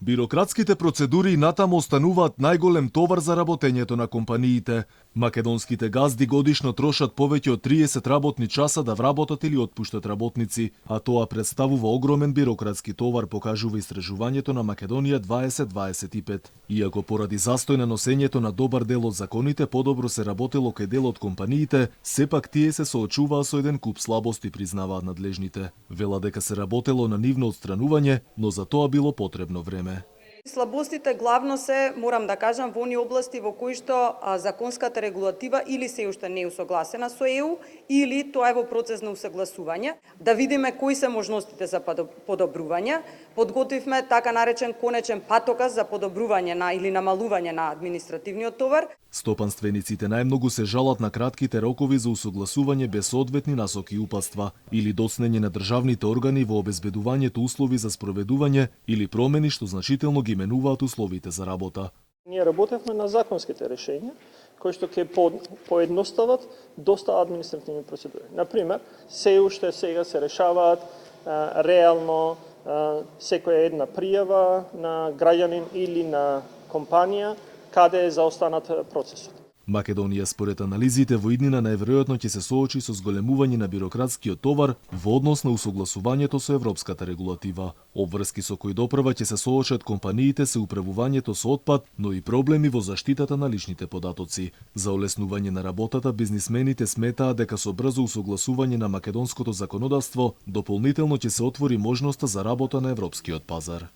Бирократските процедури и натаму остануваат најголем товар за работењето на компаниите. Македонските газди годишно трошат повеќе од 30 работни часа да вработат или отпуштат работници, а тоа представува огромен бирократски товар, покажува истражувањето на Македонија 2025. Иако поради застој на носењето на добар дел од законите подобро се работело кај дел од компаниите, сепак тие се соочуваа со еден куп слабости, признаваат надлежните. Вела дека се работело на нивно отстранување, но за тоа било потребно време. Слабостите главно се, морам да кажам, во оние области во кои што законската регулатива или се уште не е усогласена со ЕУ, или тоа е во процес на усогласување. Да видиме кои се можностите за подобрување. Подготвивме така наречен конечен патоказ за подобрување на или намалување на административниот товар. Стопанствениците најмногу се жалат на кратките рокови за усогласување без соодветни насоки и упатства или доцнење на државните органи во обезбедувањето услови за спроведување или промени што значително ги менуваат условите за работа. Ние работевме на законските решења кои што ќе поедностават доста административни процедури. Например, се уште сега се решаваат реално секоја една пријава на граѓанин или на компанија каде е заостанат процесот. Македонија според анализите во иднина најверојатно ќе се соочи со зголемување на бирократскиот товар во однос на усогласувањето со европската регулатива. Обврски со кои допрва ќе се соочат компаниите се управувањето со отпад, но и проблеми во заштитата на личните податоци. За олеснување на работата, бизнисмените сметаат дека со брзо усогласување на македонското законодавство дополнително ќе се отвори можноста за работа на европскиот пазар.